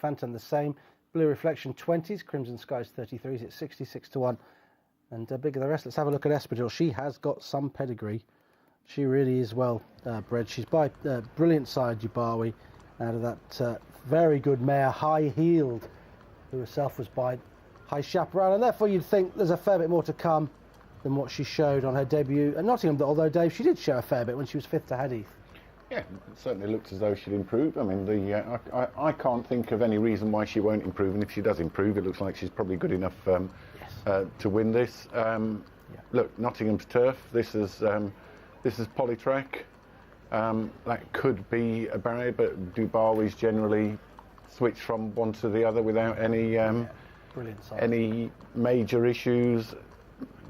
Phantom the same. Blue Reflection 20s, Crimson Skies 33s, it's 66 to 1. And bigger the rest. Let's have a look at Espadrille. She has got some pedigree. She really is well bred. She's by Brilliant Side Dubawi, out of that very good mare, High Heeled, who herself was by High Chaparral. And therefore you'd think there's a fair bit more to come than what she showed on her debut at Nottingham, although, Dave, she did show a fair bit when she was 5th to Hadith. Yeah, it certainly looks as though she'd improve. I mean, I can't think of any reason why she won't improve, and if she does improve, it looks like she's probably good enough to win this. Look, Nottingham's turf. This is Polytrack. That could be a barrier, but Dubawi's generally switch from one to the other without any any major issues.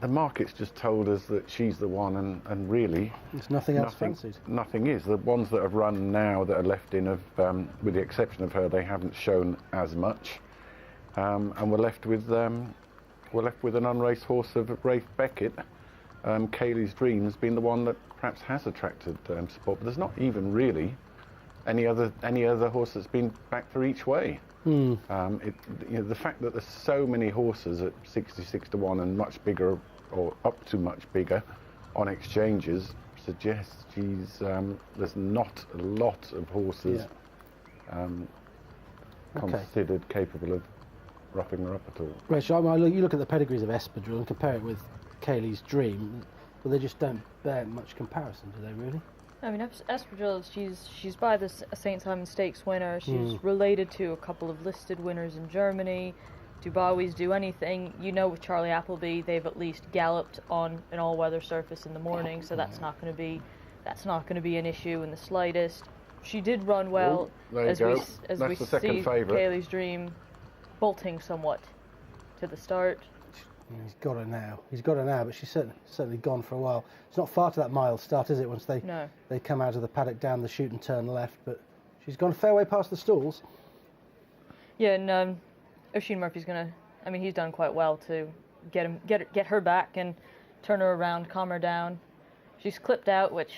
The market's just told us that she's the one, and really, there's nothing else fancied. Nothing is. The ones that have run now that are left in, with the exception of her, they haven't shown as much, and we're left with an unraced horse of Rafe Beckett. Kaylee's Dreams being the one that perhaps has attracted support, but there's not even really any other horse that's been backed for each way. The fact that there's so many horses at 66 to 1 and much bigger, or up to much bigger, on exchanges suggests there's not a lot of horses considered capable of roughing her up at all. Right, so you look at the pedigrees of Espadrille and compare it with Kaylee's Dream, but they just don't bear much comparison, do they really? I mean, Espadrille, she's by the St. Simon Stakes winner. She's related to a couple of listed winners in Germany. Dubawi's Do Anything. You know, with Charlie Appleby, they've at least galloped on an all-weather surface in the morning, so that's not going to be an issue in the slightest. She did run well, as we see Kaylee's Dream bolting somewhat to the start. He's got her now, but she's certainly gone for a while. It's not far to that mile start, is it, once they come out of the paddock down the chute and turn left, but she's gone a fair way past the stalls. Yeah, and Oisin Murphy's he's done quite well to get her back and turn her around, calm her down. She's clipped out, which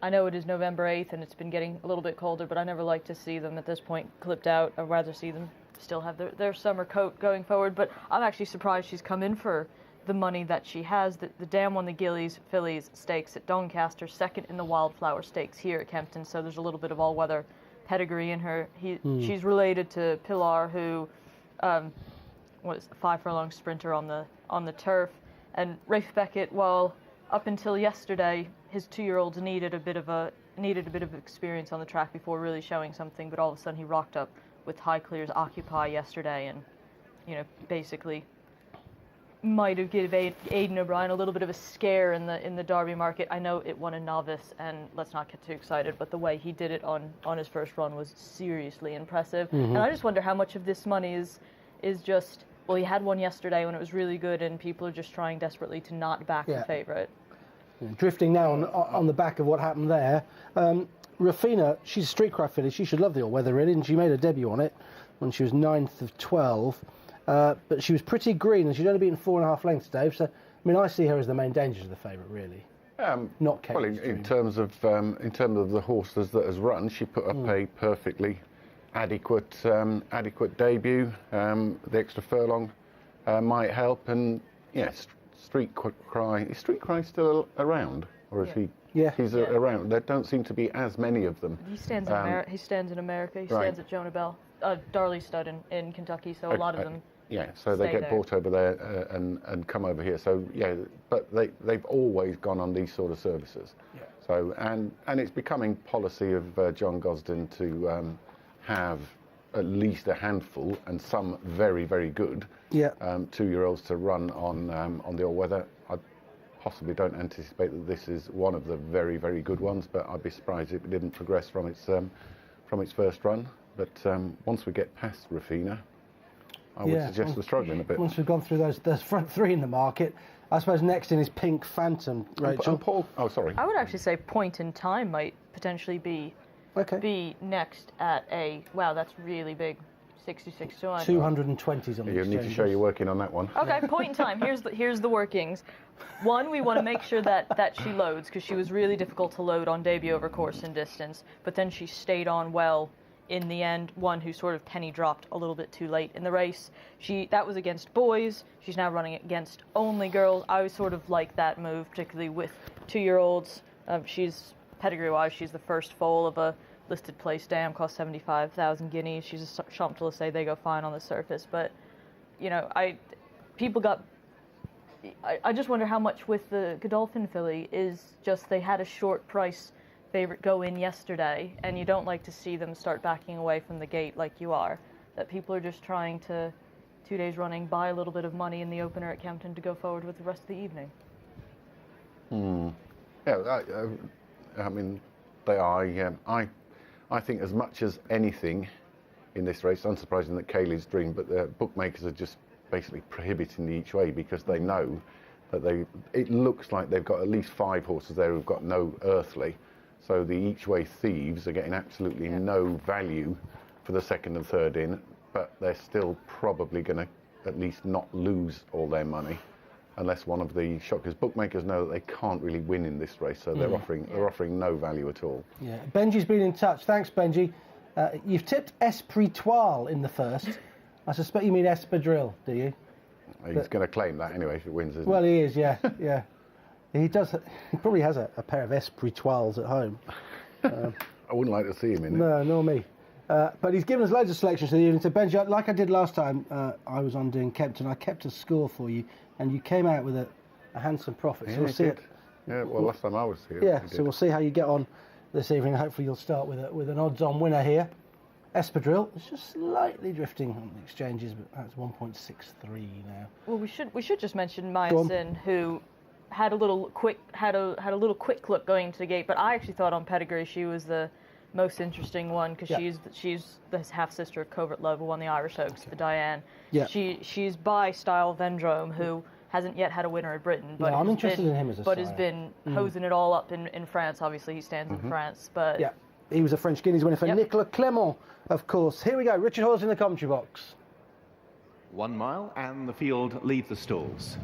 I know it is November 8th and it's been getting a little bit colder, but I never like to see them at this point clipped out. I'd rather see them still have their summer coat going forward, but I'm actually surprised she's come in for the money that she has. The dam won the Gillies Fillies Stakes at Doncaster, second in the Wildflower Stakes here at Kempton, so there's a little bit of all-weather pedigree in her. She's related to Pilar, who was a 5-furlong sprinter on the turf, and Rafe Beckett, while up until yesterday his 2-year-olds needed a bit of experience on the track before really showing something, but all of a sudden he rocked up with Highclere's Occupy yesterday, and basically might have given Aidan O'Brien a little bit of a scare in the Derby market. I know it won a novice, and let's not get too excited, but the way he did it on his first run was seriously impressive. And I just wonder how much of this money is just, well, he had one yesterday when it was really good, and people are just trying desperately to not back the favourite. Drifting now on the back of what happened there. Rafina, she's a Street Cry filly. She should love the all-weather, really, and she made her debut on it when she was 9th of 12. But she was pretty green, and she'd only beaten 4.5 lengths, Dave. So, I see her as the main danger of the favourite, really. Not Kate. Well, in terms of the horses that has run, she put up a perfectly adequate debut. The extra furlong might help, and yes, Street Cry. Is Street Cry still around, or is he? Yeah, he's around. There don't seem to be as many of them. He stands in America. He stands at Jonah Bell, Darley Stud in Kentucky. So a lot of them. Yeah, so they get brought over there and come over here. So yeah, but they've always gone on these sort of services. Yeah. So and it's becoming policy of John Gosden to have at least a handful, and some very, very good 2-year-olds to run on the all-weather. I possibly don't anticipate that this is one of the very, very good ones, but I'd be surprised if it didn't progress from its first run. But once we get past Rafina, I would suggest we're struggling a bit. Once we've gone through those front three in the market, I suppose next in is Pink Phantom, Rachel. And Paul, I would actually say Point in Time might potentially be next at that's really big, 66 to 1. 220s on the You need to show you're working on that one. Okay, Point in Time. Here's the workings. One, we want to make sure that she loads, because she was really difficult to load on debut over course and distance, but then she stayed on well in the end, one who sort of penny dropped a little bit too late in the race. That was against boys. She's now running against only girls. I sort of like that move, particularly with 2-year-olds. She's, pedigree-wise, she's the first foal of a listed place dam, cost 75,000 guineas. She's a Champ de say they go fine on the surface. But, you know, I just wonder how much with the Godolphin filly is just they had a short price favorite go in yesterday, and you don't like to see them start backing away from the gate like you are. That people are just trying to, 2 days running, buy a little bit of money in the opener at Kempton to go forward with the rest of the evening. Yeah, I mean, they are. I think as much as anything in this race, unsurprising that Kaylee's Dream, but the bookmakers are just basically prohibiting the each way because they know that it looks like they've got at least 5 horses there who've got no earthly. So the each way thieves are getting absolutely no value for the second and third in, but they're still probably going to at least not lose all their money unless one of the shockers. Bookmakers know that they can't really win in this race, so they're offering no value at all. Yeah, Benji's been in touch. Thanks, Benji. You've tipped Espritoile in the first. I suspect you mean Espadrille, do you? He's going to claim that anyway if it wins, isn't Well, he is, yeah, yeah. He does. He probably has a pair of Espritoiles at home. I wouldn't like to see him in it. No, nor me. But he's given us loads of selections to the evening. So, Benji, like I did last time, I was on doing Kempton. I kept a score for you, and you came out with a handsome profit. So we'll see it. Yeah, well, last time I was here. Yeah, so we'll see how you get on this evening. Hopefully, you'll start with an odds-on winner here. Espadrille is just slightly drifting on the exchanges, but that's 1.63 now. Well, we should just mention Myosin, who had a little quick look going into the gate, but I actually thought on pedigree she was the most interesting one because she's the half sister of Covert Love, who won the Irish Oaks for Diane. Yeah. She's by Style Vendrome, who hasn't yet had a winner at Britain, but I'm interested in him as a but has been hosing it all up in France. Obviously, he stands in France, but yeah, he was a French Guineas winner for Nicolas Clement, of course. Here we go. Richard Hawes in the commentary box. 1 mile, and the field leave the stalls.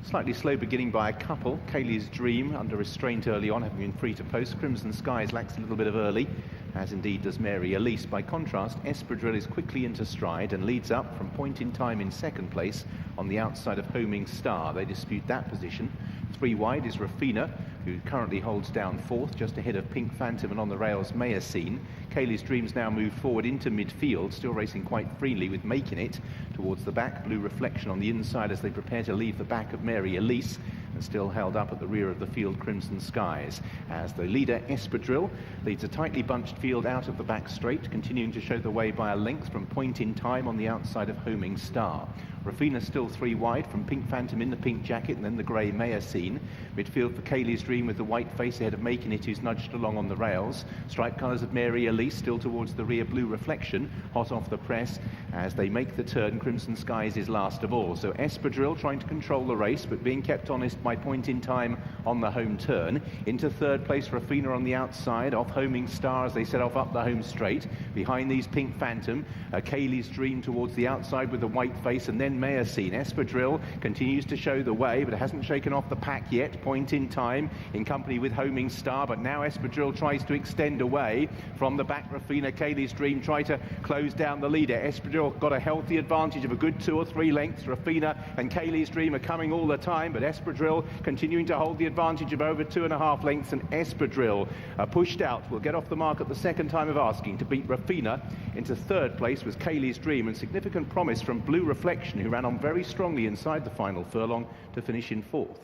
Slightly slow beginning by a couple. Kaylee's Dream under restraint early on, having been free to post. Crimson Skies lacks a little bit of early, as indeed does Mary Elise. By contrast, Espadrille is quickly into stride and leads up from point in time in second place on the outside of Homing Star. They dispute that position. 3 wide is Rafina, who currently holds down fourth, just ahead of Pink Phantom and on the rails Mayacine. Kaylee's Dreams now move forward into midfield, still racing quite freely with Making It towards the back. Blue Reflection on the inside as they prepare to leave the back of Mary Elise, and still held up at the rear of the field Crimson Skies. As the leader Espadrille leads a tightly bunched field out of the back straight, continuing to show the way by a length from point in time on the outside of Homing Star. Rafina still 3 wide from Pink Phantom in the pink jacket and then the grey Mayacine. Midfield for Kaylee's Dream with the white face ahead of Making It, who's nudged along on the rails. Striped colours of Mary Elise still towards the rear. Blue Reflection hot off the press as they make the turn. Crimson Skies is last of all. So Espadrille trying to control the race but being kept honest by point in time on the home turn. Into third place Rafina on the outside off Homing Star as they set off up the home straight. Behind these Pink Phantom, Kaylee's Dream towards the outside with the white face, and then Mayacine. Espadrille continues to show the way but hasn't shaken off the pack yet. Point in time in company with Homing Star, but now Espadrille tries to extend away from the back. Rafina, Kaylee's Dream try to close down the leader. Espadrille got a healthy advantage of a good 2 or 3 lengths. Rafina and Kaylee's Dream are coming all the time, but Espadrille continuing to hold the advantage of over 2.5 lengths, and Espadrille pushed out. Will get off the mark at the second time of asking to beat Rafina. Into third place was Kaylee's Dream, and significant promise from Blue Reflection, who ran on very strongly inside the final furlong to finish in fourth.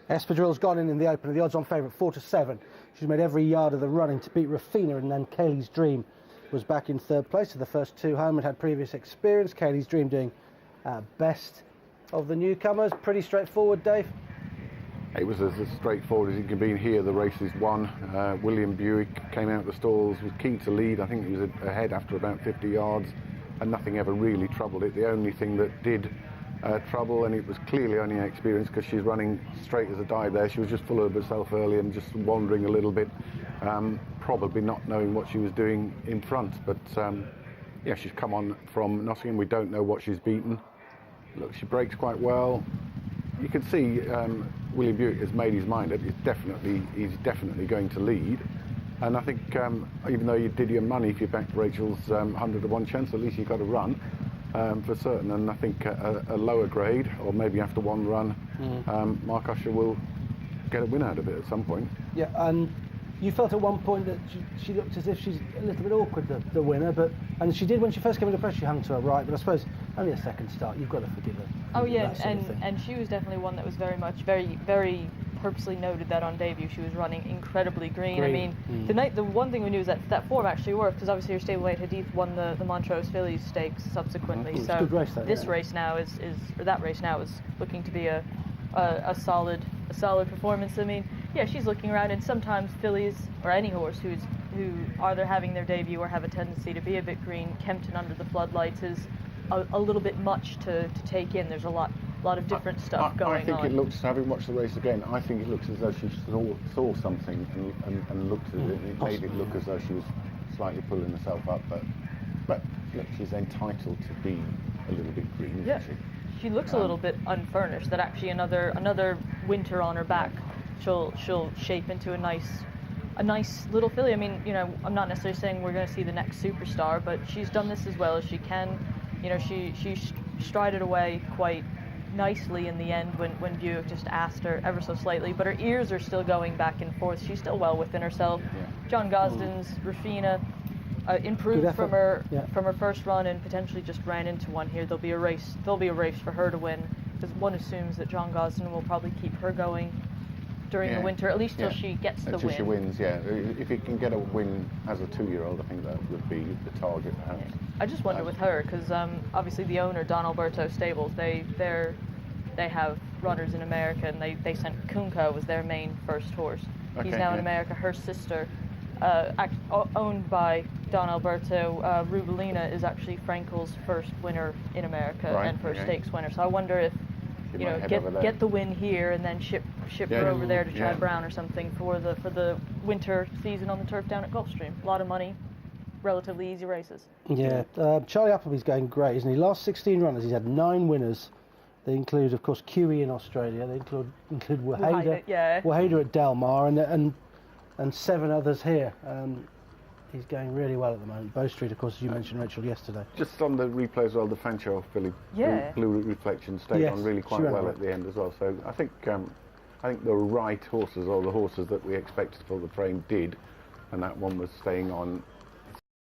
Espadrille's gone in the opener, the odds-on favourite 4-7. She's made every yard of the running to beat Rafina, and then Kaylee's Dream was back in third place. So the first 2 home had previous experience. Kaylee's Dream doing best of the newcomers. Pretty straightforward, Dave. It was as straightforward as it can be here. The race is won. William Buick came out of the stalls, was keen to lead. I think he was ahead after about 50 yards, and nothing ever really troubled it. The only thing that did trouble, and it was clearly only experience because she's running straight as a die there. She was just full of herself early and just wandering a little bit, probably not knowing what she was doing in front. But yeah, she's come on from Nottingham. We don't know what she's beaten. Look, she breaks quite well. You can see William Buick has made his mind up. He's definitely going to lead. And I think even though you did your money, if you backed Rachel's 100 to 1 chance, at least you got a run for certain. And I think a lower grade, or maybe after one run, Mark Usher will get a win out of it at some point. Yeah, and you felt at one point that she looked as if she's a little bit awkward, the winner, and she did when she first came into press. She hung to her right, but I suppose only a second start. You've got to forgive her. Oh yeah, that sort of thing. and she was definitely one that was very purposely noted that on debut she was running incredibly green. I mean, the one thing we knew is that form actually worked, because obviously her stablemate Hadith won the Montrose Fillies Stakes subsequently. It's So a good race, this race now is looking to be a solid performance. I mean, yeah, she's looking around, and sometimes fillies or any horse who either having their debut or have a tendency to be a bit green, Kempton under the floodlights is a little bit much to take in. There's a lot of different stuff going on. I think it looks, having watched the race again, I think it looks as though she saw something and looked at it, and it made it look as though she was slightly pulling herself up. But look, she's entitled to be a little bit green, isn't she? She looks a little bit unfurnished. That actually another winter on her back, she'll shape into a nice little filly. I mean, you know, I'm not necessarily saying we're going to see the next superstar, but she's done this as well as she can. You know, she strided away quite nicely in the end when Buick just asked her ever so slightly, but her ears are still going back and forth. She's still well within herself. John Gosden's Rafina improved from her first run and potentially just ran into one here. There'll be a race for her to win, because one assumes that John Gosden will probably keep her going during the winter, at least till she gets the win. Until she wins, yeah. If you can get a win as a 2-year-old, I think that would be the target, perhaps. I just wonder with her, because obviously the owner, Don Alberto Stables, they have runners in America, and they sent Kunko was their main first horse. He's now in America. Her sister, owned by Don Alberto, Rubelina, is actually Frankel's first winner in America and first stakes winner. So I wonder if get the win here and then ship her over there to Chad Brown or something for the winter season on the turf down at Gulfstream. A lot of money, relatively easy races. Yeah, Charlie Appleby's going great, isn't he? Last 16 runners, he's had 9 winners. They include, of course, QE in Australia. They include Waheda at Del Mar, and 7 others here. He's going really well at the moment. Bow Street, of course, as you mentioned, Rachel, yesterday. Just on the replay as well, the Fanchel filly, Blue Reflection, stayed on really quite well at the end as well. So I think the right horses, or the horses that we expected to pull the frame, did, and that one was staying on